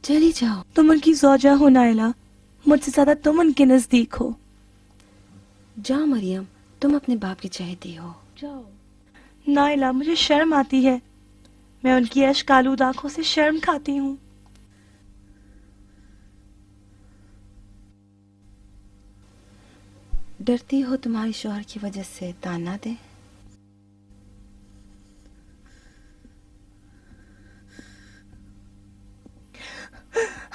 چلی جاؤ. تم ان کی زوجہ ہو نائلہ، مجھ سے زیادہ تم ان کے نزدیک ہو. جاؤ مریم، تم اپنے باپ کی چہیتی ہو. جاؤ. نائلہ مجھے شرم آتی ہے، میں ان کی اشک آلود آنکھوں سے شرم کھاتی ہوں. ڈرتی ہو تمہاری شوہر کی وجہ سے تانا دے؟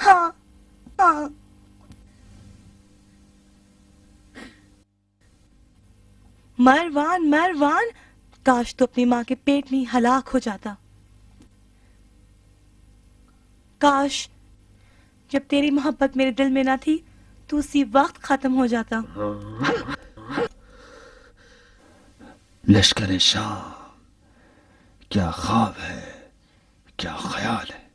ہاں ہاں. مروان مروان، کاش تو اپنی ماں کے پیٹ میں ہی ہلاک ہو جاتا. کاش جب تیری محبت میرے دل میں نہ تھی تو اسی وقت ختم ہو جاتا. لشکر شام، کیا خواب ہے، کیا خیال ہے.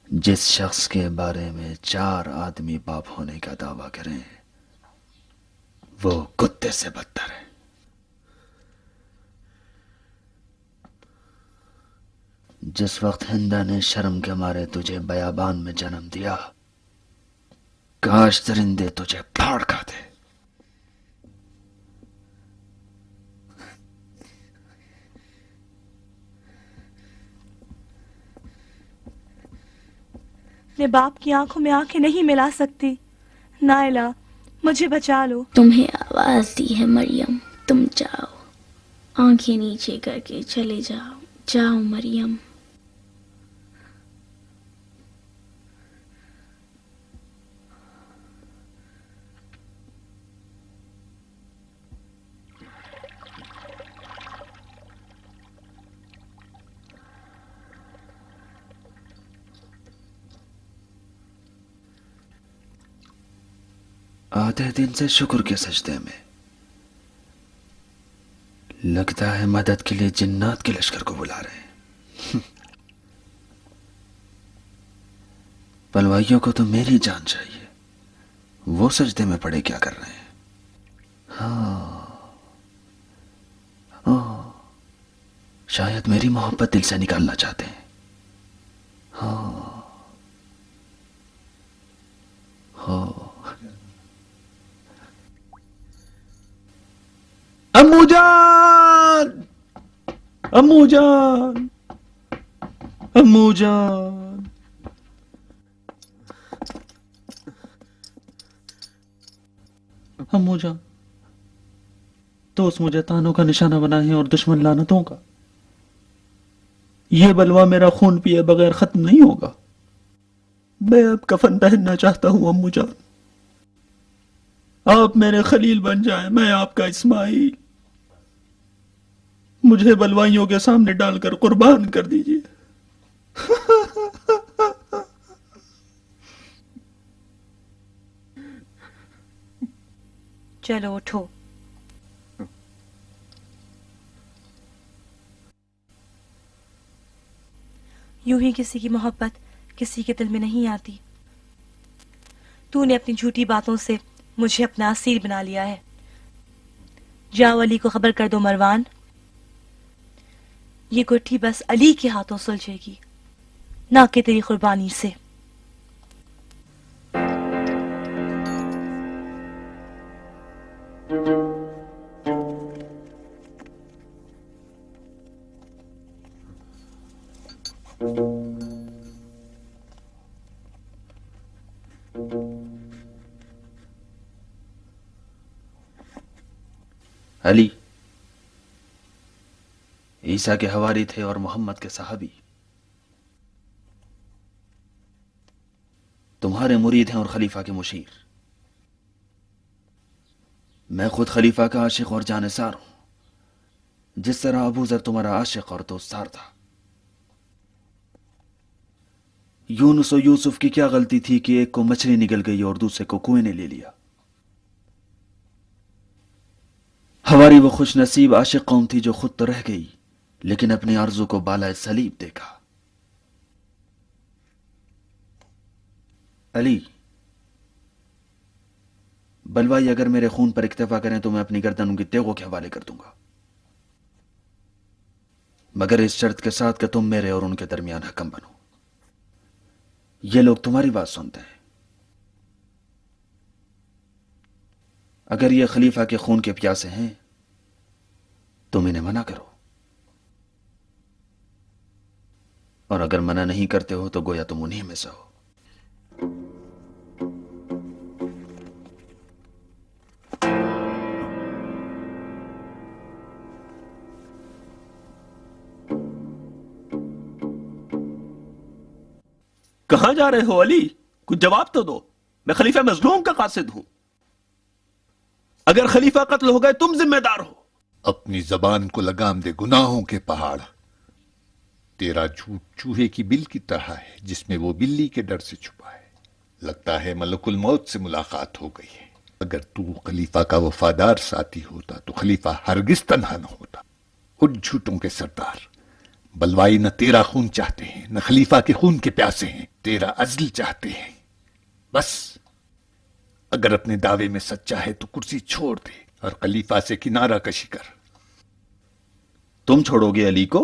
جس شخص کے بارے میں 4 آدمی باپ ہونے کا دعویٰ کریں وہ کتے سے بدتر ہے. جس وقت ہندا نے شرم کے مارے تجھے بیابان میں جنم دیا، کاش درندے تجھے پھاڑ کھاتے. اپنے باپ کی آنکھوں میں آنکھیں نہیں ملا سکتی. نائلہ مجھے بچا لو. تمہیں آواز دی ہے مریم، تم جاؤ. آنکھیں نیچے کر کے چلے جاؤ. جاؤ مریم. آدھے دن سے شکر کے سجدے میں، لگتا ہے مدد کے لیے جنات کے لشکر کو بلا رہے ہیں. پلوائیوں کو تو میری جان چاہیے، وہ سجدے میں پڑے کیا کر رہے ہیں؟ شاید میری محبت دل سے نکالنا چاہتے ہیں. امو جان، امو جان، امو جان. امو جان، دوست مجھے تانوں کا نشانہ بنائے ہیں اور دشمن لعنتوں کا. یہ بلوا میرا خون پیے بغیر ختم نہیں ہوگا. میں اب کفن پہننا چاہتا ہوں امو جان. آپ میرے خلیل بن جائیں، میں آپ کا اسماعیل. مجھے بلوائیوں کے سامنے ڈال کر قربان کر دیجیے. چلو اٹھو. یوں ہی کسی کی محبت کسی کے دل میں نہیں آتی. تو نے اپنی جھوٹی باتوں سے مجھے اپنا اسیر بنا لیا ہے. جاؤ علی کو خبر کر دو مروان، یہ گٹھی بس علی کے ہاتھوں سلجھے گی، نہ کہ تیری قربانی سے. علی عیسیٰ کے حواری تھے اور محمد کے صحابی. تمہارے مرید ہیں اور خلیفہ کے مشیر. میں خود خلیفہ کا عاشق اور جانثار ہوں، جس طرح ابو ذر تمہارا عاشق اور دوستدار تھا. یونس و یوسف کی کیا غلطی تھی کہ ایک کو مچھلی نگل گئی اور دوسرے کو کنویں نے لے لیا؟ ہماری وہ خوش نصیب عاشق قوم تھی جو خود تو رہ گئی لیکن اپنی آرزو کو بالائے صلیب دیکھا. علی، بلوائی اگر میرے خون پر اکتفا کریں تو میں اپنی گردن ان کی تیغوں کے حوالے کر دوں گا، مگر اس شرط کے ساتھ کہ تم میرے اور ان کے درمیان حکم بنو۔ یہ لوگ تمہاری بات سنتے ہیں، اگر یہ خلیفہ کے خون کے پیاسے ہیں تم انہیں منع کرو، اور اگر منع نہیں کرتے ہو تو گویا تم انہی میں سے ہو۔ کہاں جا رہے ہو علی؟ کچھ جواب تو دو، میں خلیفہ مظلوم کا قاصد ہوں، اگر خلیفہ قتل ہو گئے تم ذمہ دار ہو۔ اپنی زبان کو لگام دے گناہوں کے پہاڑ، تیرا جھوٹ چوہے کی بل کی طرح ہے جس میں وہ بلی کے ڈر سے چھپا ہے۔ لگتا ہے ملک الموت سے ملاقات ہو گئی ہے۔ اگر تو خلیفہ کا وفادار ساتھی ہوتا تو خلیفہ ہرگز تنہا نہ ہوتا۔ ان جھوٹوں کے سردار، بلوائی نہ تیرا خون چاہتے ہیں نہ خلیفہ کے خون کے پیاسے ہیں، تیرا عزل چاہتے ہیں۔ بس اگر اپنے دعوے میں سچا ہے تو کرسی چھوڑ دے اور خلیفہ سے کنارہ کشی کر۔ تم چھوڑو گے علی کو؟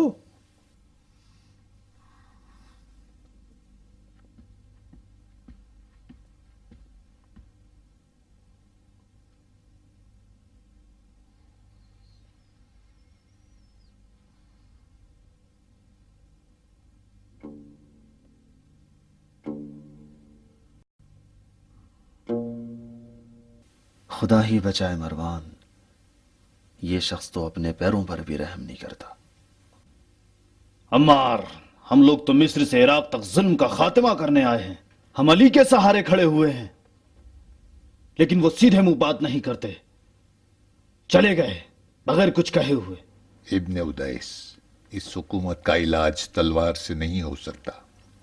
خدا ہی بچائے مروان، یہ شخص تو اپنے پیروں پر بھی رحم نہیں کرتا۔ عمار، ہم لوگ تو مصر سے عراق تک ظلم کا خاتمہ کرنے آئے ہیں، ہم علی کے سہارے کھڑے ہوئے ہیں، لیکن وہ سیدھے منہ بات نہیں کرتے، چلے گئے بغیر کچھ کہے ہوئے۔ ابن ادیس، اس حکومت کا علاج تلوار سے نہیں ہو سکتا۔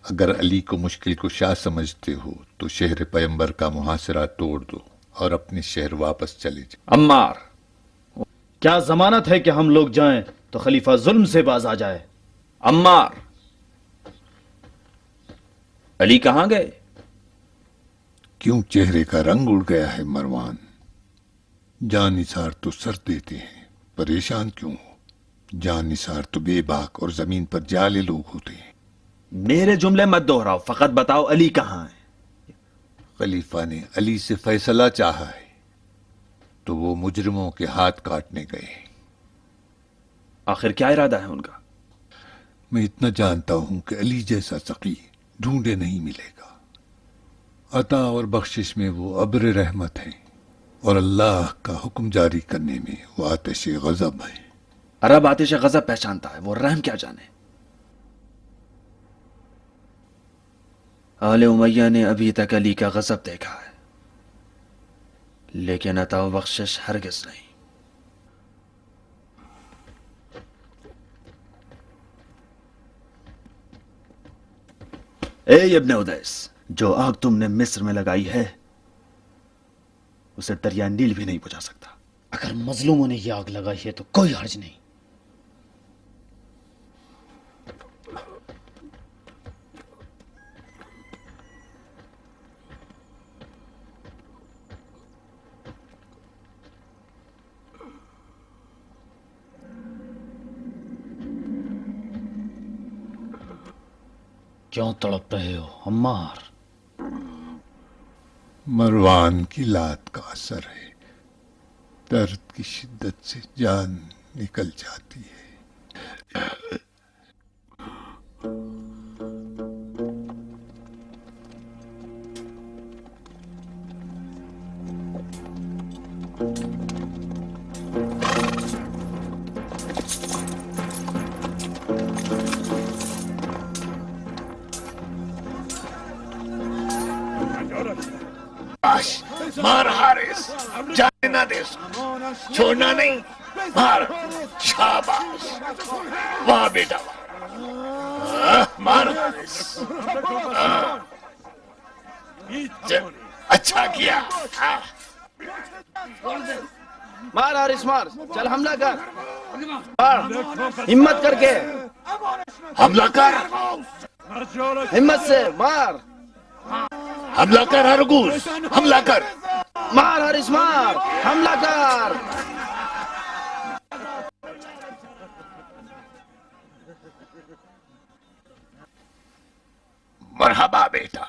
اگر علی کو مشکل کشا سمجھتے ہو تو شہر پیمبر کا محاصرہ توڑ دو اور اپنے شہر واپس چلے جائیں۔ عمار، کیا ضمانت ہے کہ ہم لوگ جائیں تو خلیفہ ظلم سے باز آ جائے؟ عمار، علی کہاں گئے؟ کیوں چہرے کا رنگ اڑ گیا ہے مروان؟ جان نثار تو سر دیتے ہیں، پریشان کیوں ہو؟ جان نثار تو بے باک اور زمین پر جالے لوگ ہوتے ہیں۔ میرے جملے مت دوہراؤ، فقط بتاؤ علی کہاں ہے؟ خلیفہ نے علی سے فیصلہ چاہا ہے تو وہ مجرموں کے ہاتھ کاٹنے گئے۔ آخر کیا ارادہ ہے ان کا؟ میں اتنا جانتا ہوں کہ علی جیسا سقی ڈھونڈے نہیں ملے گا۔ عطا اور بخشش میں وہ ابر رحمت ہیں اور اللہ کا حکم جاری کرنے میں وہ آتش غضب ہیں۔ عرب آتش غضب پہچانتا ہے، وہ رحم کیا جانے۔ آل امیہ نے ابھی تک علی کا غضب دیکھا ہے، لیکن عطا و بخشش ہرگز نہیں۔ اے ابن ادیس، جو آگ تم نے مصر میں لگائی ہے اسے دریا نیل بھی نہیں بجھا سکتا۔ اگر مظلوموں نے یہ آگ لگائی ہے تو کوئی حرج نہیں۔ کیوں تڑپ رہے ہو عمار؟ مروان کی لات کا اثر ہے، درد کی شدت سے جان نکل جاتی ہے۔ مار حارث، جانے نہ دے، چھوڑنا نہیں، مار، شاباش، واہ بیٹا واہ، مار حارث، اچھا کیا۔ مار حارث مار، چل حملہ کر، مار، ہمت کر کے، حملہ کر، ہمت سے مار، حملہ کر ہرگوز، حملہ کر۔ مار حارث مار، حملہ کر. مرحبا بیٹا،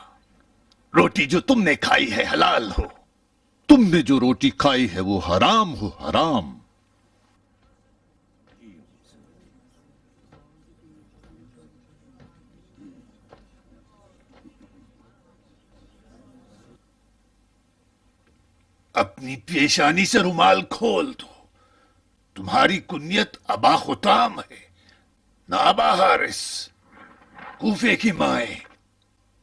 روٹی جو تم نے کھائی ہے حلال ہو، تم نے جو روٹی کھائی ہے وہ حرام ہو حرام. اپنی پیشانی سے رومال کھول دو. تمہاری کنیت ابا خطام ہے نہ ابا حارث. کوفے کی مائیں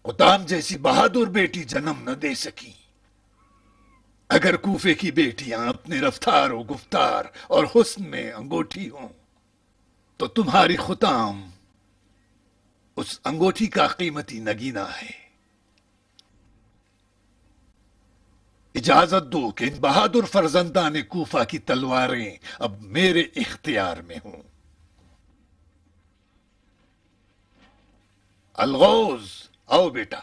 خطام جیسی بہادر بیٹی جنم نہ دے سکی. اگر کوفے کی بیٹیاں اپنے رفتار و گفتار اور حسن میں انگوٹھی ہوں تو تمہاری خطام اس انگوٹھی کا قیمتی نگینہ ہے. اجازت دو کہ ان بہادر فرزندان کوفہ کی تلواریں اب میرے اختیار میں ہوں. الغوز، آؤ بیٹا.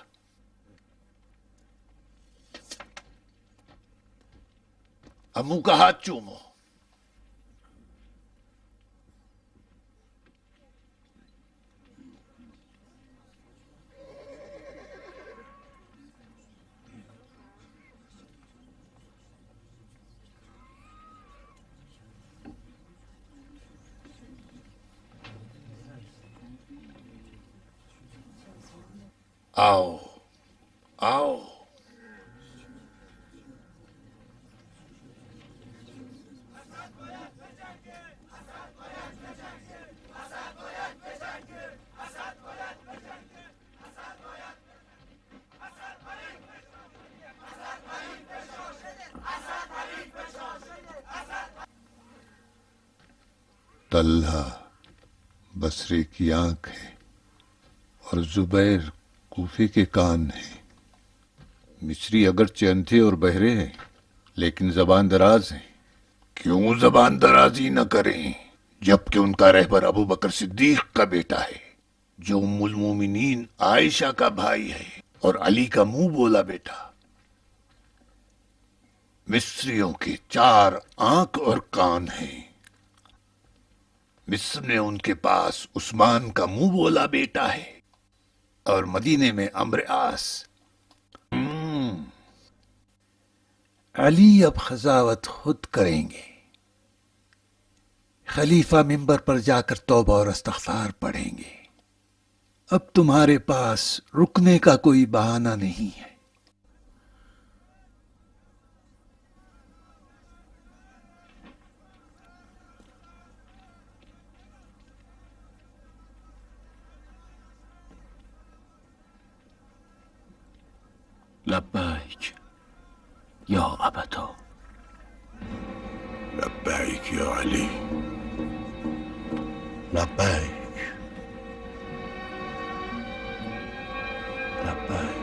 امو کا ہاتھ چومو. آؤ آؤ. طلحہ بصری کی آنکھ ہے اور زبیر کوفے کے کان ہیں. مصری اگرچہ اندھے اور بہرے ہیں لیکن زبان دراز ہیں. کیوں زبان درازی نہ کریں جبکہ ان کا رہبر ابو بکر صدیق کا بیٹا ہے جو ام المومنین عائشہ کا بھائی ہے اور علی کا منہ بولا بیٹا. مصریوں کے 4 آنکھ اور کان ہیں. مصر میں ان کے پاس عثمان کا منہ بولا بیٹا ہے اور مدینے میں عمرو عاص. علی اب قضاوت خود کریں گے. خلیفہ منبر پر جا کر توبہ اور استغفار پڑھیں گے. اب تمہارے پاس رکنے کا کوئی بہانہ نہیں ہے. لبیک یا ابتا. لبیک یا علی. لبیک لبیک.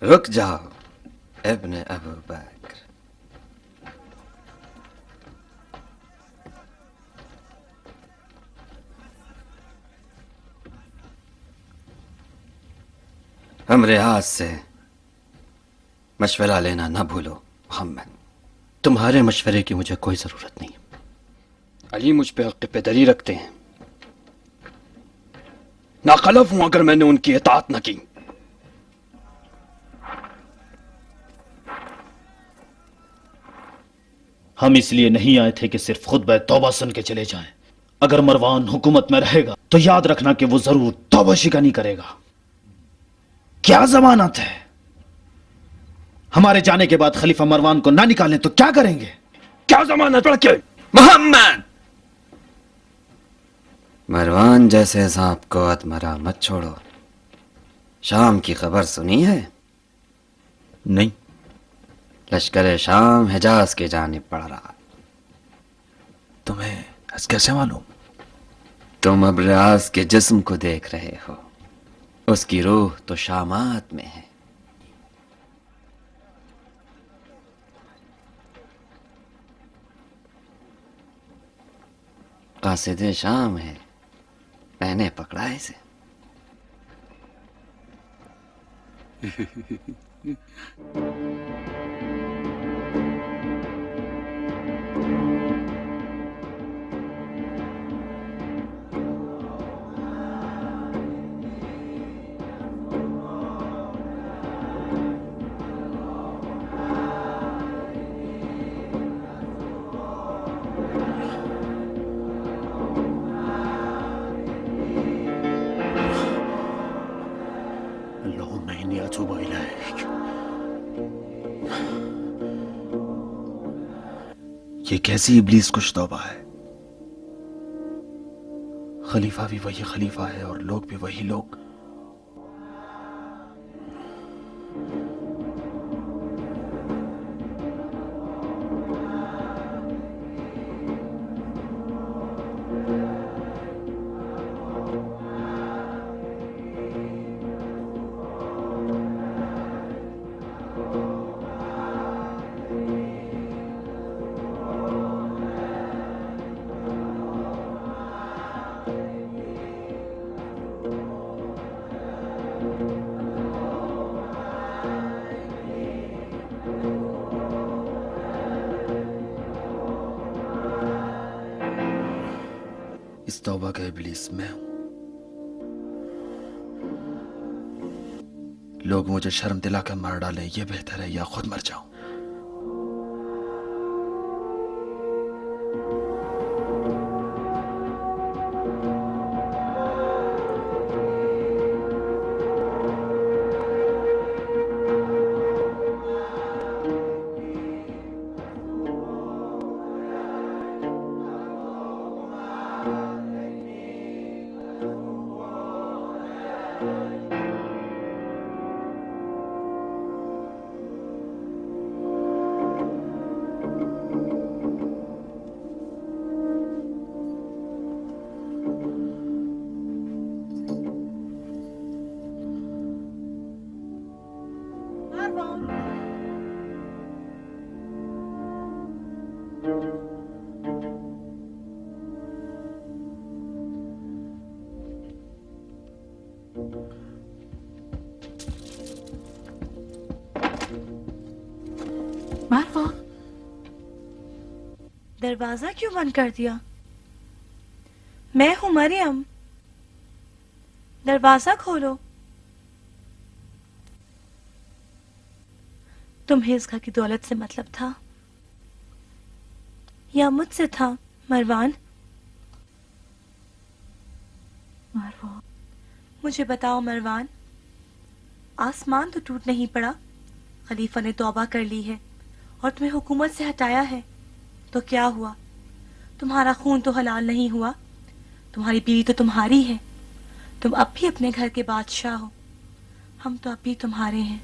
رک جاؤ ابن ابو بکر. عمرو عاص سے مشورہ لینا نہ بھولو محمد. تمہارے مشورے کی مجھے کوئی ضرورت نہیں. علی مجھ پہ حق پدری رکھتے ہیں. ناخلف ہوں اگر میں نے ان کی اطاعت نہ کی. ہم اس لیے نہیں آئے تھے کہ صرف خطبہ توبہ سن کے چلے جائیں. اگر مروان حکومت میں رہے گا تو یاد رکھنا کہ وہ ضرور توبہ شکنی کرے گا. کیا ضمانت ہے؟ ہمارے جانے کے بعد خلیفہ مروان کو نہ نکالیں تو کیا کریں گے؟ کیا ضمانت پڑھ کے محمد؟ مروان جیسے سانپ کو مرا مت چھوڑو. شام کی خبر سنی ہے؟ نہیں. لشکر شام حجاز کی جانب بڑھ رہا. تمہیں کیسے معلوم؟ تم اب ریاض کے جسم کو دیکھ رہے ہو، اس کی روح تو شامات میں ہے. قاصد شام ہے، میں نے پکڑا اسے. اللهم إني أتوب إليك. یہ کیسی ابلیس کش توبہ ہے؟ خلیفہ بھی وہی خلیفہ ہے اور لوگ بھی وہی لوگ. اس توبہ کا ابلیس میں ہوں. لوگ مجھے شرم دلا کر مار ڈالیں یہ بہتر ہے یا خود مر جاؤں. دروازہ کیوں بند کر دیا؟ میں ہوں مریم، دروازہ کھولو. تمہیں اس گھر کی دولت سے مطلب تھا یا مجھ سے تھا مروان؟ مجھے بتاؤ مروان، آسمان تو ٹوٹ نہیں پڑا، خلیفہ نے توبہ کر لی ہے اور تمہیں حکومت سے ہٹایا ہے، تو کیا ہوا؟ تمہارا خون تو حلال نہیں ہوا، تمہاری بیوی تو تمہاری ہے، تم اب بھی اپنے گھر کے بادشاہ ہو، ہم تو اب بھی تمہارے ہیں.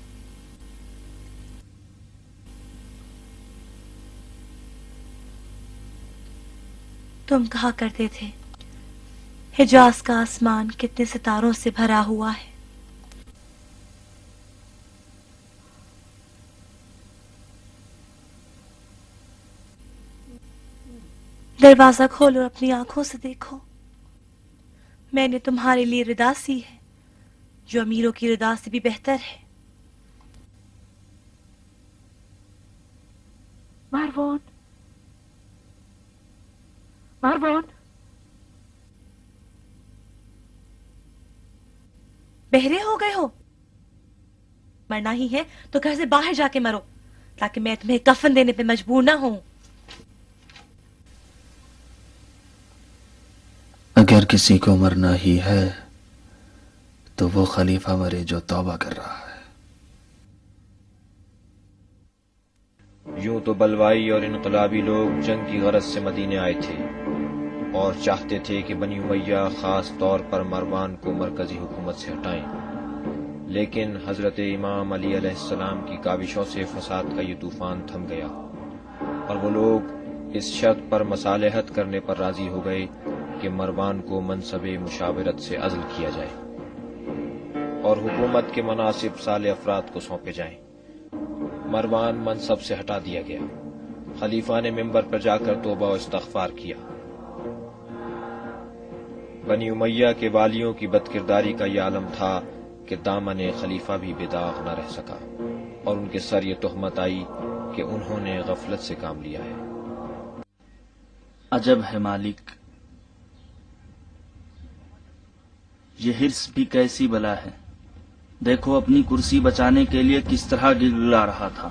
تم کہا کرتے تھے حجاز کا آسمان کتنے ستاروں سے بھرا ہوا ہے. دروازہ کھولو اور اپنی آنکھوں سے دیکھو. میں نے تمہارے لیے ردا سی ہے جو امیروں کی ردا سے بھی بہتر ہے. مروان، مروان، بہرے ہو گئے ہو؟ مرنا ہی ہے تو گھر سے باہر جا کے مرو تاکہ میں تمہیں کفن دینے پہ مجبور نہ ہوں. اگر کسی کو مرنا ہی ہے تو وہ خلیفہ مرے جو توبہ کر رہا ہے۔ یوں تو بلوائی اور انقلابی لوگ جنگ کی غرض سے مدینے آئے تھے اور چاہتے تھے کہ بنی امیہ خاص طور پر مروان کو مرکزی حکومت سے ہٹائیں، لیکن حضرت امام علی علیہ السلام کی کاوشوں سے فساد کا یہ طوفان تھم گیا اور وہ لوگ اس شرط پر مصالحت کرنے پر راضی ہو گئے کہ مروان کو منصب مشاورت سے عزل کیا جائے اور حکومت کے مناسب صالح افراد کو سونپے جائیں۔ مروان منصب سے ہٹا دیا گیا۔ خلیفہ نے منبر پر جا کر توبہ و استغفار کیا۔ بنی امیہ کے والیوں کی بد کرداری کا یہ عالم تھا کہ دامن خلیفہ بھی بے داغ نہ رہ سکا اور ان کے سر یہ تہمت آئی کہ انہوں نے غفلت سے کام لیا ہے۔ عجب ہے مالک، یہ حرص بھی کیسی بلا ہے۔ دیکھو اپنی کرسی بچانے کے لیے کس طرح گڑگڑا رہا تھا،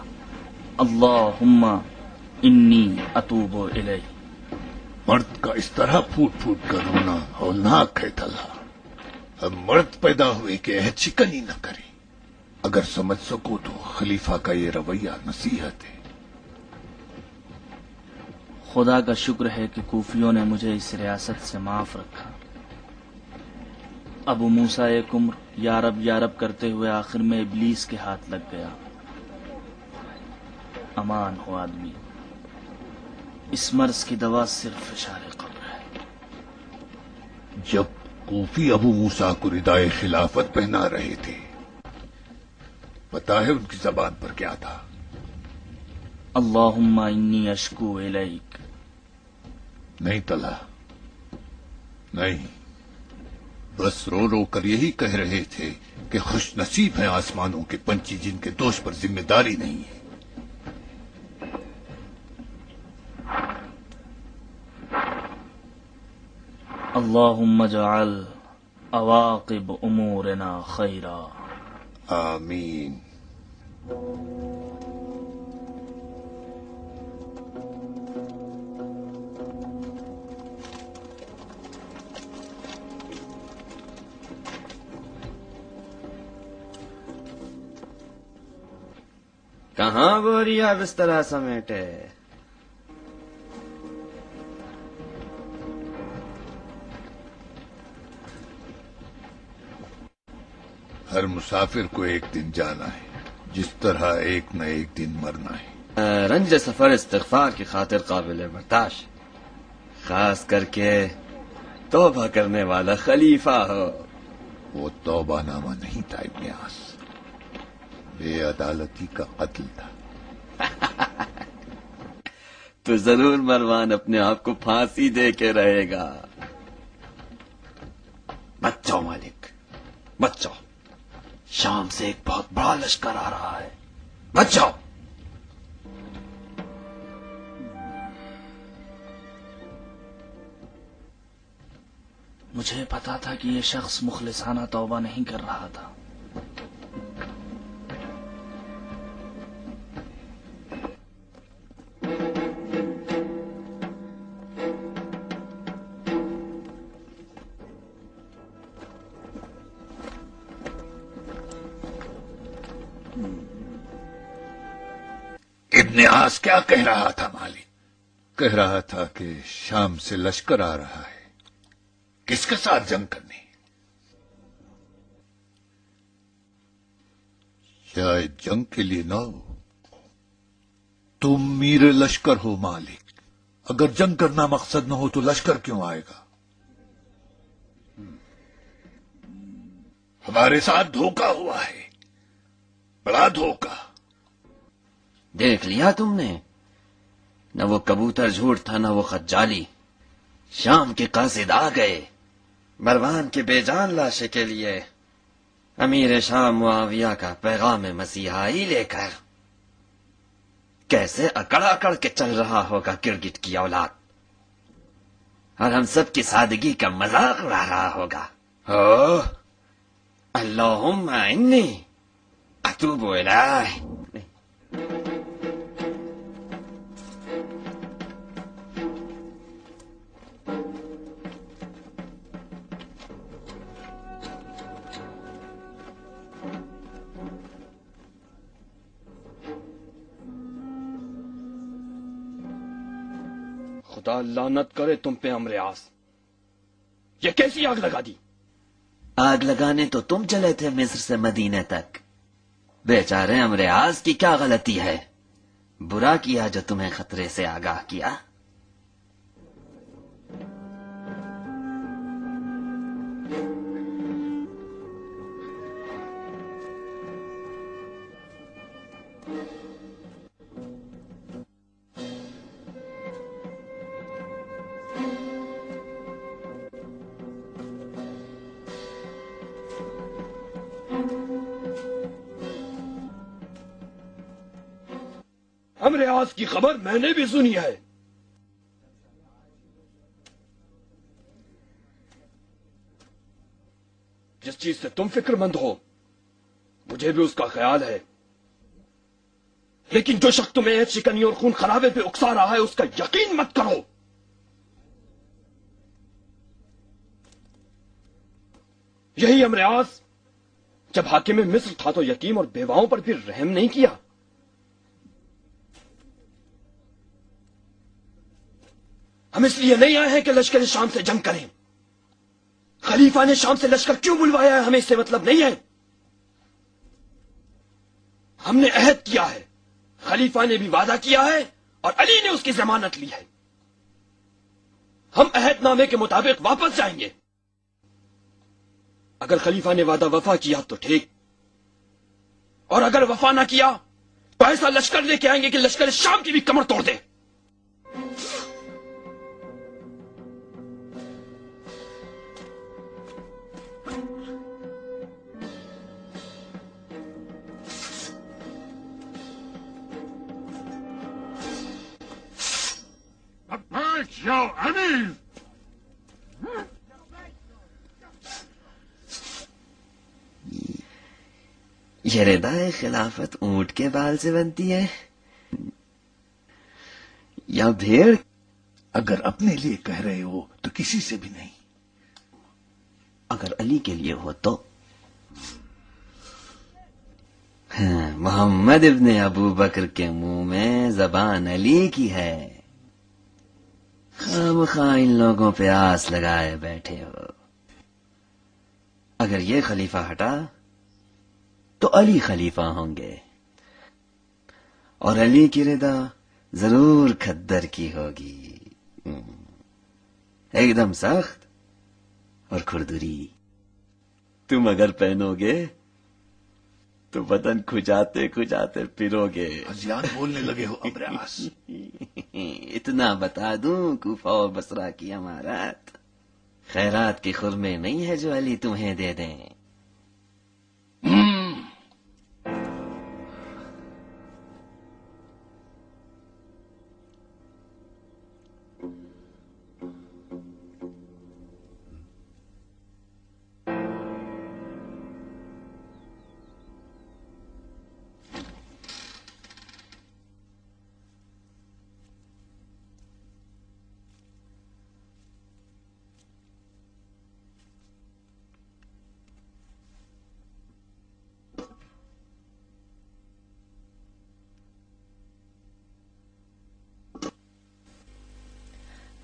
اللہم انی اتوب الیک۔ مرد کا اس طرح پھوٹ پھوٹ کر رونا ہولناک ہے طلحہ۔ اب مرد پیدا ہوئے کہ عہد شکنی نہ کرے۔ اگر سمجھ سکو تو خلیفہ کا یہ رویہ نصیحت ہے۔ خدا کا شکر ہے کہ کوفیوں نے مجھے اس ریاست سے معاف رکھا۔ ابو موسیٰ کمر یا رب کرتے ہوئے آخر میں ابلیس کے ہاتھ لگ گیا۔ امان ہو آدمی، اس مرض کی دوا صرف فشار قبر ہے۔ جب کوفی ابو موسیٰ کو ردائے خلافت پہنا رہے تھے، پتہ ہے ان کی زبان پر کیا تھا؟ اللہم انی اشکو الیک۔ نہیں طلحہ، نہیں، بس رو رو کر یہی کہہ رہے تھے کہ خوش نصیب ہیں آسمانوں کے پنچھی جن کے دوش پر ذمہ داری نہیں ہے۔ اللہم اجعل عواقب امورنا خیرا۔ آمین۔ کہاں بوریا بسترا سمیٹے؟ ہر مسافر کو ایک دن جانا ہے، جس طرح ایک نہ ایک دن مرنا ہے۔ رنج سفر استغفار کی خاطر قابل برداشت، خاص کر کے توبہ کرنے والا خلیفہ ہو۔ وہ توبہ نامہ نہیں تھا ابن عاص، بے عدالتی کا قتل تھا۔ تو ضرور مروان اپنے آپ کو پھانسی دے کے رہے گا۔ مت جاؤ مالک، مت جاؤ، شام سے ایک بہت بڑا لشکر آ رہا ہے، مت جاؤ۔ مجھے پتا تھا کہ یہ شخص مخلصانہ توبہ نہیں کر رہا تھا۔ ابن عاص کیا کہہ رہا تھا مالک؟ کہہ رہا تھا کہ شام سے لشکر آ رہا ہے، کس کے ساتھ جنگ کرنی؟ شاید جنگ کے لیے نہ ہو، تم میر لشکر ہو مالک۔ اگر جنگ کرنا مقصد نہ ہو تو لشکر کیوں آئے گا؟ ہمارے ساتھ دھوکہ ہوا ہے، بڑا دھوکہ۔ دیکھ لیا تم نے، نہ وہ کبوتر جھوٹ تھا نہ وہ خط جعلی۔ شام کے قاصد آ گئے مروان کے بے جان لاشے کے لیے، امیر شام معاویہ کا پیغام مسیحائی لے کر۔ کیسے اکڑ اکڑ کے چل رہا ہوگا گرگٹ کی اولاد، اور ہم سب کی سادگی کا مذاق اڑا رہا ہوگا۔ ہو اللہم انی اتوب الیک۔ خدا لعنت کرے تم پہ عمر عاص، یہ کیسی آگ لگا دی؟ آگ لگانے تو تم چلے تھے مصر سے مدینے تک، بیچارے عمر عاص کی کیا غلطی ہے؟ برا کیا جو تمہیں خطرے سے آگاہ کیا۔ عمر عاص کی خبر میں نے بھی سنی ہے۔ جس چیز سے تم فکر مند ہو مجھے بھی اس کا خیال ہے، لیکن جو شخص تمہیں عیش شکنی اور خون خرابے پہ اکسا رہا ہے اس کا یقین مت کرو۔ یہی عمر عاص جب حاکم مصر تھا تو یتیم اور بیواؤں پر بھی رحم نہیں کیا۔ ہم اس لیے نہیں آئے ہیں کہ لشکر شام سے جنگ کریں۔ خلیفہ نے شام سے لشکر کیوں بلوایا ہے ہمیں اس سے مطلب نہیں ہے۔ ہم نے عہد کیا ہے، خلیفہ نے بھی وعدہ کیا ہے اور علی نے اس کی ضمانت لی ہے۔ ہم عہد نامے کے مطابق واپس جائیں گے۔ اگر خلیفہ نے وعدہ وفا کیا تو ٹھیک، اور اگر وفا نہ کیا تو ایسا لشکر لے کے آئیں گے کہ لشکر شام کی بھی کمر توڑ دے۔ یہ ردائے خلافت اونٹ کے بال سے بنتی ہے یا بھیڑ؟ اگر اپنے لیے کہہ رہے ہو تو کسی سے بھی نہیں۔ اگر علی کے لیے ہو تو محمد ابن ابو بکر کے منہ میں زبان علی کی ہے، خامخواہ ان لوگوں پہ آس لگائے بیٹھے ہو۔ اگر یہ خلیفہ ہٹا تو علی خلیفہ ہوں گے، اور علی کی رضا ضرور کھدر کی ہوگی، ایک دم سخت اور کھردری۔ تم اگر پہنو گے تو بدن کھجاتے کھجاتے پھرو گے۔ ہذیان بولنے لگے ہو عمر عاص۔ اتنا بتا دوں کوفہ اور بصرہ کی امارات خیرات کے خرمے نہیں ہے جو علی تمہیں دے دیں۔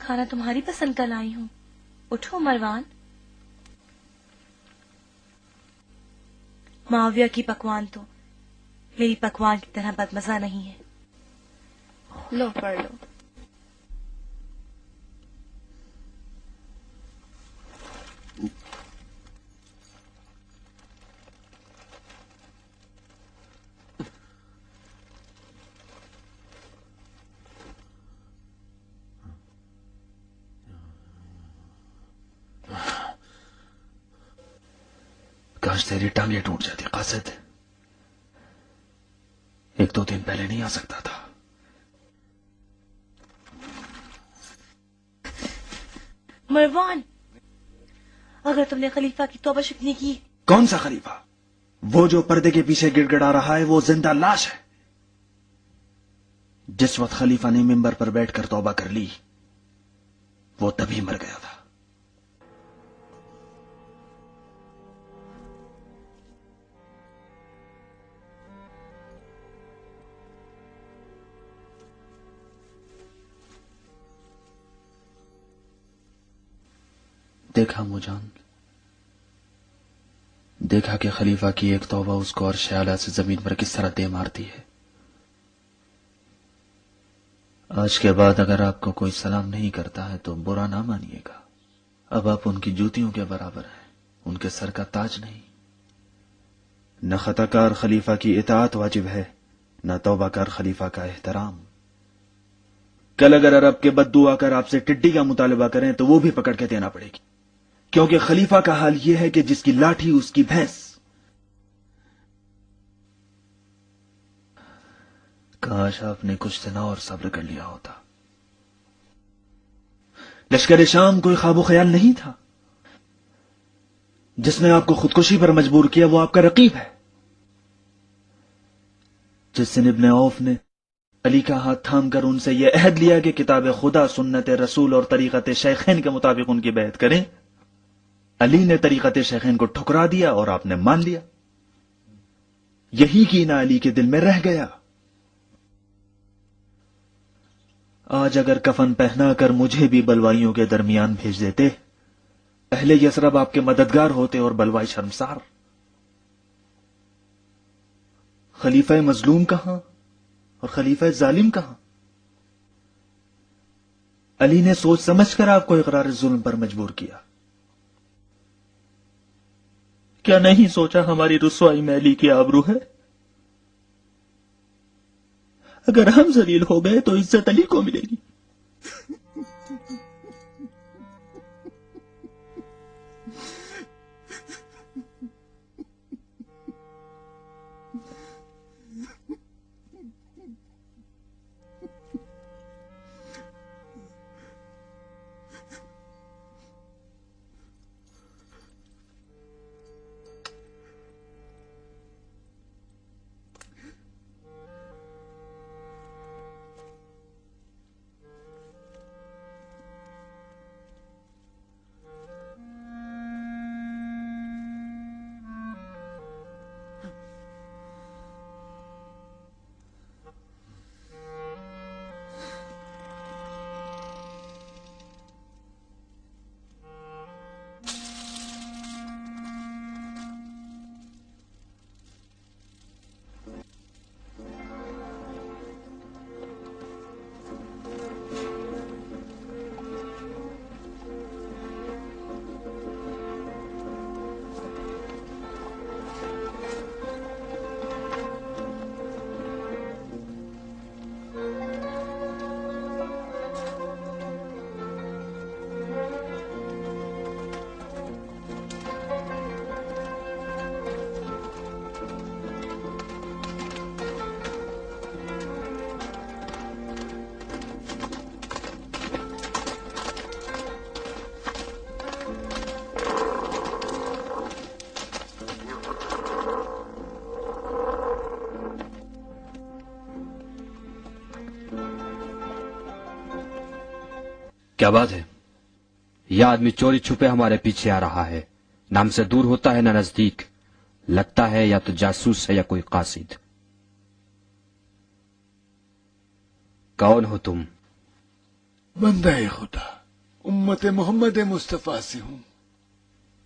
کھانا تمہاری پسند کا لائی ہوں، اٹھو مروان۔ معاویہ کی پکوان تو میری پکوان کی طرح بدمزہ نہیں ہے۔ لو پڑھ لو۔ کاش تیری ٹانگیں ٹوٹ جاتی قاصد، ایک دو دن پہلے نہیں آ سکتا تھا۔ مروان، اگر تم نے خلیفہ کی توبہ شکنی کی۔ کون سا خلیفہ؟ وہ جو پردے کے پیچھے گڑ گڑا رہا ہے وہ زندہ لاش ہے۔ جس وقت خلیفہ نے ممبر پر بیٹھ کر توبہ کر لی وہ تبھی مر گیا تھا۔ دیکھا موجان، دیکھا کہ خلیفہ کی ایک توبہ اس کو عرش اعلیٰ سے زمین پر کس طرح دے مارتی ہے۔ آج کے بعد اگر آپ کو کوئی سلام نہیں کرتا ہے تو برا نہ مانیے گا، اب آپ ان کی جوتیوں کے برابر ہیں، ان کے سر کا تاج نہیں۔ نہ خطا کار خلیفہ کی اطاعت واجب ہے، نہ توبہ کار خلیفہ کا احترام۔ کل اگر عرب کے بد دعا کر آپ سے ٹڈی کا مطالبہ کریں تو وہ بھی پکڑ کے دینا پڑے گی، کیونکہ خلیفہ کا حال یہ ہے کہ جس کی لاٹھی اس کی بھینس۔ کاش آپ نے کچھ دن اور صبر کر لیا ہوتا۔ لشکر شام کوئی خواب و خیال نہیں تھا، جس نے آپ کو خودکشی پر مجبور کیا وہ آپ کا رقیب ہے۔ جس دن ابن عوف نے علی کا ہاتھ تھام کر ان سے یہ عہد لیا کہ کتاب خدا، سنت رسول اور طریقت شیخین کے مطابق ان کی بیعت کریں، علی نے طریقت شیخین کو ٹھکرا دیا اور آپ نے مان لیا۔ یہی کینہ علی کے دل میں رہ گیا۔ آج اگر کفن پہنا کر مجھے بھی بلوائیوں کے درمیان بھیج دیتے، اہل یثرب آپ کے مددگار ہوتے اور بلوائی شرمسار۔ خلیفہ مظلوم کہاں اور خلیفہ ظالم کہاں؟ علی نے سوچ سمجھ کر آپ کو اقرار ظلم پر مجبور کیا۔ کیا نہیں سوچا ہماری رسوائی میں علی کی آبرو ہے؟ اگر ہم ذلیل ہو گئے تو عزت علی کو ملے گی۔ کیا بات ہے؟ یہ آدمی چوری چھپے ہمارے پیچھے آ رہا ہے، نہ ہم سے دور ہوتا ہے نہ نزدیک، لگتا ہے یا تو جاسوس ہے یا کوئی قاصد۔ کون ہو تم؟ بندہ خدا، امت محمد مصطفیٰ سے ہوں۔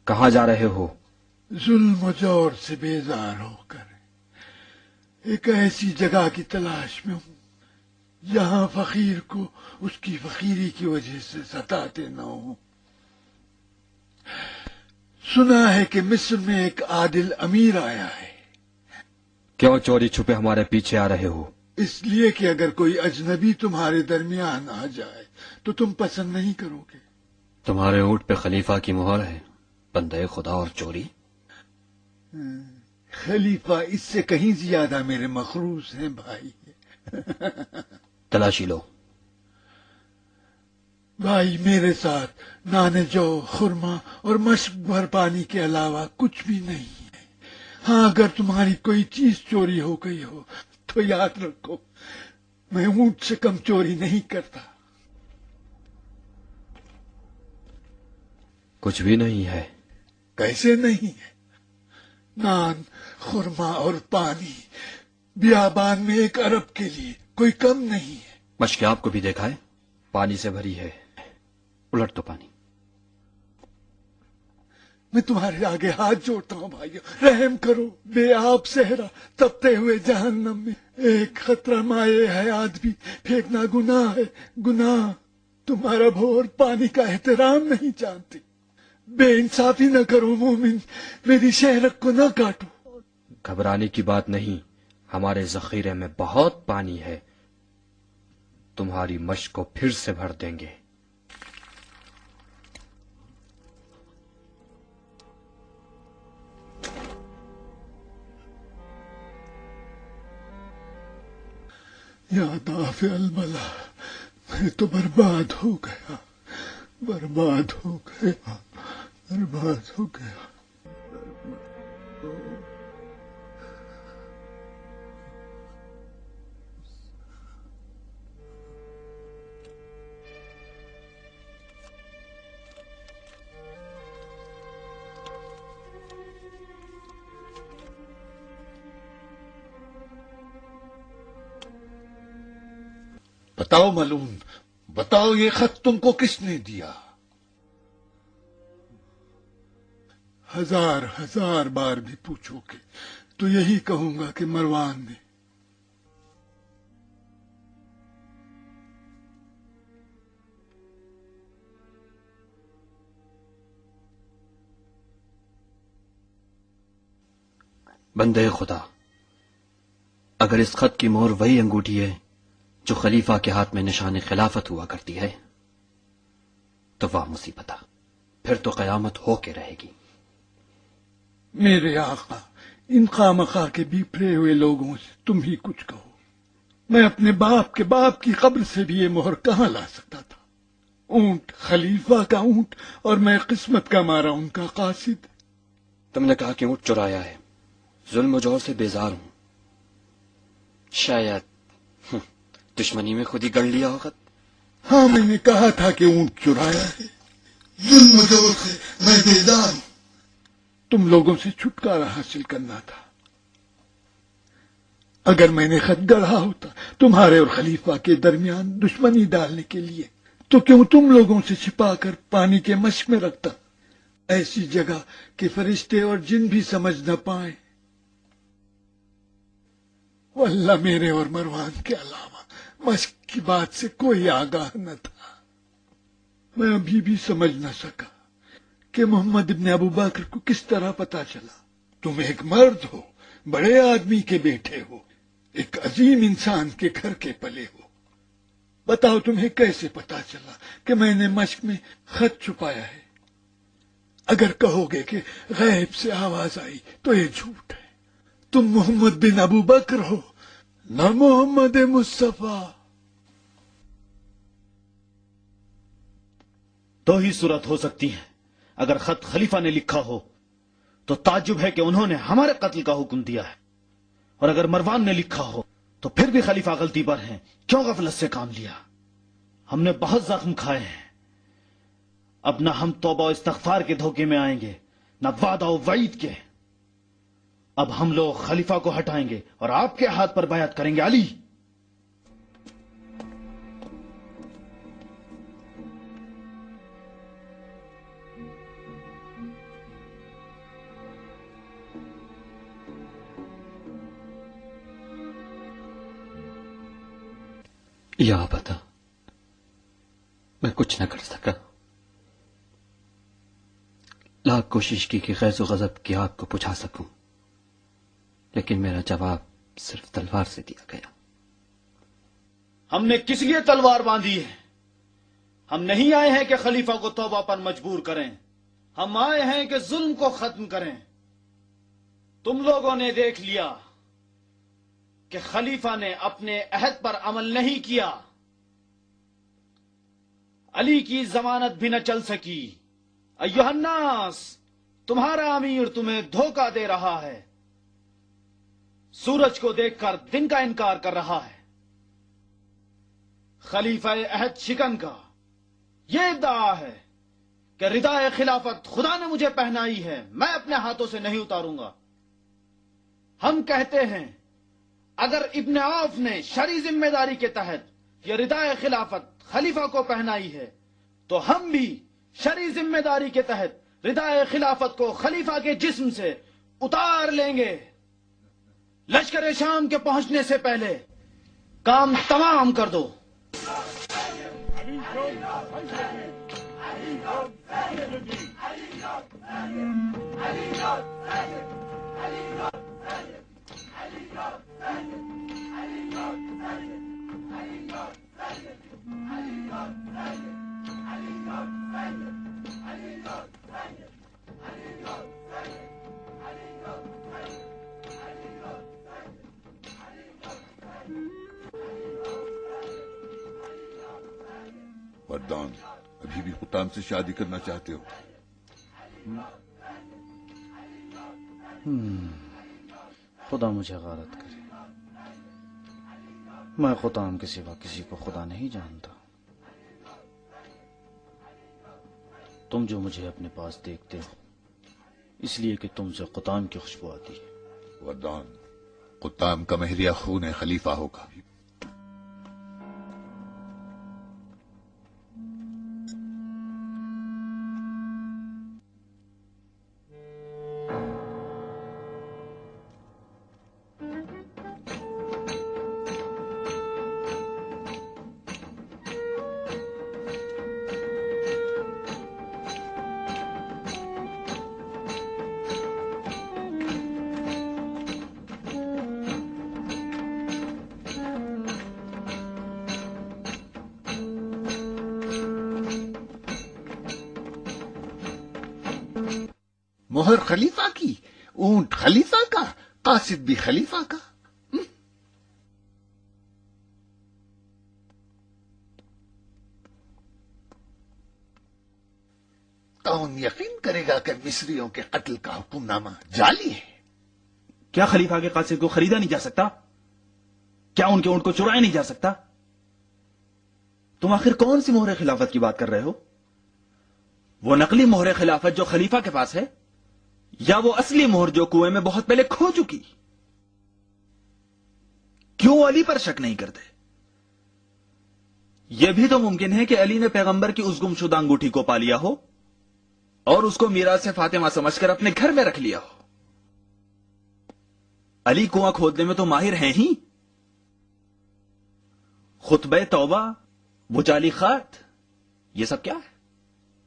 کہاں جا رہے ہو؟ ظلم و جور سے بیزار ہو کر ایک ایسی جگہ کی تلاش میں ہوں جہاں فقیر کو اس کی فقیری کی وجہ سے ستاتے نہ ہوں۔ سنا ہے کہ مصر میں ایک عادل امیر آیا ہے۔ کیوں چوری چھپے ہمارے پیچھے آ رہے ہو؟ اس لیے کہ اگر کوئی اجنبی تمہارے درمیان آ جائے تو تم پسند نہیں کرو گے۔ تمہارے اونٹ پہ خلیفہ کی مہر ہے، بندے خدا اور چوری۔ خلیفہ اس سے کہیں زیادہ میرے مخروص ہیں بھائی۔ تلاشی لو۔ بھائی میرے ساتھ نان جو، خرما اور مشک بھر پانی کے علاوہ کچھ بھی نہیں ہے۔ ہاں اگر تمہاری کوئی چیز چوری ہو گئی ہو تو یاد رکھو میں اونٹ سے کم چوری نہیں کرتا۔ کچھ بھی نہیں ہے؟ کیسے نہیں ہے؟ نان، خرما اور پانی بیابان میں ایک عرب کے لیے کوئی کم نہیں ہے۔ مشکیں آپ کو بھی دیکھا ہے؟ پانی سے بھری ہے، الٹ تو پانی۔ میں تمہارے آگے ہاتھ جوڑتا ہوں بھائیو، رحم کرو، بے آب صحرا تپتے ہوئے جہنم میں ایک خطرہ مائے حیات بھی پھینکنا گناہ ہے، گناہ۔ تمہارا بھور پانی کا احترام نہیں جانتی، بے انصافی نہ کرو مومن، میری شہرت کو نہ کاٹو۔ گھبرانے کی بات نہیں، ہمارے ذخیرے میں بہت پانی ہے، تمہاری مشق کو پھر سے بھر دیں گے۔ یا دافع البلا، میں تو برباد ہو گیا، برباد ہو گیا، برباد ہو گیا۔ بتاؤ ملعون، بتاؤ یہ خط تم کو کس نے دیا؟ ہزار ہزار بار بھی پوچھو گے تو یہی کہوں گا کہ مروان نے۔ بندے خدا، اگر اس خط کی مہر وہی انگوٹھی ہے جو خلیفہ کے ہاتھ میں نشان خلافت ہوا کرتی ہے تو واہ مصیبتہ، پھر تو قیامت ہو کے رہے گی۔ میرے آقا، ان خامخواہ کے بپھرے ہوئے لوگوں سے تم ہی کچھ کہو۔ میں اپنے باپ کے باپ کی قبر سے بھی یہ مہر کہاں لا سکتا تھا؟ اونٹ خلیفہ کا اونٹ اور میں قسمت کا مارا ان کا قاصد۔ تم نے کہا کہ اونٹ چرایا ہے، ظلم و جور سے بیزار ہوں، شاید دشمنی میں خود ہی گڑ لیا ہوگا۔ ہاں، میں نے کہا تھا کہ اونٹ چرایا ہے، ظلم و جور سے میں بیزار ہوں۔ تم لوگوں سے چھٹکارا حاصل کرنا تھا۔ اگر میں نے خط گڑھا ہوتا تمہارے اور خلیفہ کے درمیان دشمنی ڈالنے کے لیے تو کیوں تم لوگوں سے چھپا کر پانی کے مشق میں رکھتا، ایسی جگہ کہ فرشتے اور جن بھی سمجھ نہ پائیں۔ واللہ میرے اور مروان کے علاوہ مشق کی بات سے کوئی آگاہ نہ تھا۔ میں ابھی بھی سمجھ نہ سکا کہ محمد ابن ابو بکر کو کس طرح پتا چلا۔ تم ایک مرد ہو، بڑے آدمی کے بیٹے ہو، ایک عظیم انسان کے گھر کے پلے ہو، بتاؤ تمہیں کیسے پتا چلا کہ میں نے مشق میں خط چھپایا ہے؟ اگر کہو گے کہ غیب سے آواز آئی تو یہ جھوٹ ہے۔ تم محمد بن ابو بکر ہو، نہ محمد مصطفیٰ۔ دو ہی صورت ہو سکتی ہے، اگر خط خلیفہ نے لکھا ہو تو تعجب ہے کہ انہوں نے ہمارے قتل کا حکم دیا ہے، اور اگر مروان نے لکھا ہو تو پھر بھی خلیفہ غلطی پر ہیں، کیوں غفلت سے کام لیا؟ ہم نے بہت زخم کھائے ہیں، اب نہ ہم توبہ و استغفار کے دھوکے میں آئیں گے، نہ وعدہ و وعید کے۔ اب ہم لوگ خلیفہ کو ہٹائیں گے اور آپ کے ہاتھ پر بیعت کریں گے علی۔ یا پتا میں کچھ نہ کر سکا، لاکھ کوشش کی کہ غیظ و غضب کی آگ کو بجھا سکوں، لیکن میرا جواب صرف تلوار سے دیا گیا۔ ہم نے کس لیے تلوار باندھی ہے؟ ہم نہیں آئے ہیں کہ خلیفہ کو توبہ پر مجبور کریں، ہم آئے ہیں کہ ظلم کو ختم کریں۔ تم لوگوں نے دیکھ لیا کہ خلیفہ نے اپنے عہد پر عمل نہیں کیا، علی کی ضمانت بھی نہ چل سکی۔ ایھا الناس، تمہارا امیر تمہیں دھوکہ دے رہا ہے، سورج کو دیکھ کر دن کا انکار کر رہا ہے۔ خلیفہ عہد شکن کا یہ ادعا ہے کہ ردائے خلافت خدا نے مجھے پہنائی ہے، میں اپنے ہاتھوں سے نہیں اتاروں گا۔ ہم کہتے ہیں اگر ابن عوف نے شرعی ذمہ داری کے تحت یہ ردائے خلافت خلیفہ کو پہنائی ہے تو ہم بھی شرعی ذمہ داری کے تحت ردائے خلافت کو خلیفہ کے جسم سے اتار لیں گے. لشکر شام کے پہنچنے سے پہلے کام تمام کر دو. وردان، ابھی بھی قطام سے شادی کرنا چاہتے ہو؟ خدا مجھے غارت کرے، میں قطام کے سوا کسی کو خدا نہیں جانتا. تم جو مجھے اپنے پاس دیکھتے ہو اس لیے کہ تم سے قطام کی خوشبو آتی ہے. وردان، قطام کا مہریہ خون خلیفہ ہوگا. مہر خلیفہ کی، اونٹ خلیفہ کا، قاصد بھی خلیفہ کا. کون یقین کرے گا کہ مصریوں کے قتل کا حکم نامہ جعلی ہے؟ کیا خلیفہ کے قاصد کو خریدا نہیں جا سکتا؟ کیا ان کے اونٹ کو چرایا نہیں جا سکتا؟ تم آخر کون سی مہر خلافت کی بات کر رہے ہو؟ وہ نقلی مہر خلافت جو خلیفہ کے پاس ہے، یا وہ اصلی مہر جو کنویں میں بہت پہلے کھو چکی؟ کیوں علی پر شک نہیں کرتے؟ یہ بھی تو ممکن ہے کہ علی نے پیغمبر کی اس گمشدہ انگوٹھی کو پا لیا ہو اور اس کو میراث فاطمہ سمجھ کر اپنے گھر میں رکھ لیا ہو. علی کنواں کھودنے میں تو ماہر ہیں ہی. خطبہ توبہ، وہ جعلی خط، یہ سب کیا ہے؟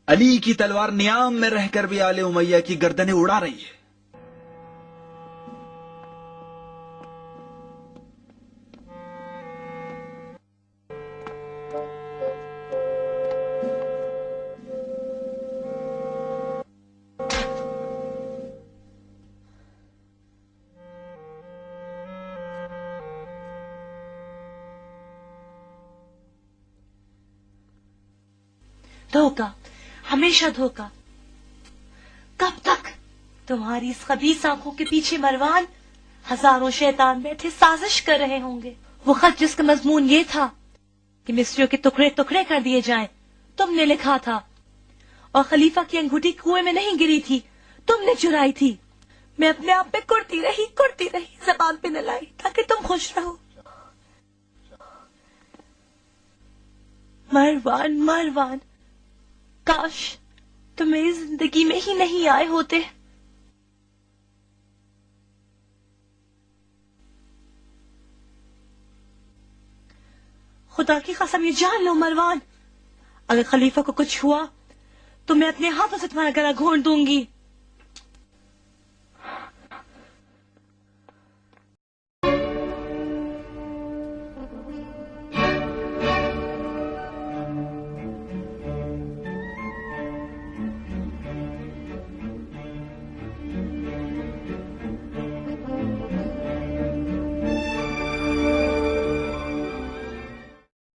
علی کی تلوار نیام میں رہ کر بھی آل امیہ کی گردنیں اڑا رہی ہے. دھوکا، ہمیشہ دھوکا. کب تک تمہاری اس خبیث آنکھوں کے پیچھے مروان ہزاروں شیطان بیٹھے سازش کر رہے ہوں گے؟ وہ خط جس کا مضمون یہ تھا کہ مصریوں کے ٹکڑے ٹکڑے کر دیے جائیں، تم نے لکھا تھا. اور خلیفہ کی انگوٹھی کنویں میں نہیں گری تھی، تم نے چرائی تھی. میں اپنے آپ پہ کرتی رہی، زبان پہ نہ لائی تاکہ تم خوش رہو. مروان، کاش تم میری زندگی میں ہی نہیں آئے ہوتے. خدا کی قسم یہ جان لو مروان، اگر خلیفہ کو کچھ ہوا تو میں اپنے ہاتھوں سے تمہارا گلا گھونٹ دوں گی.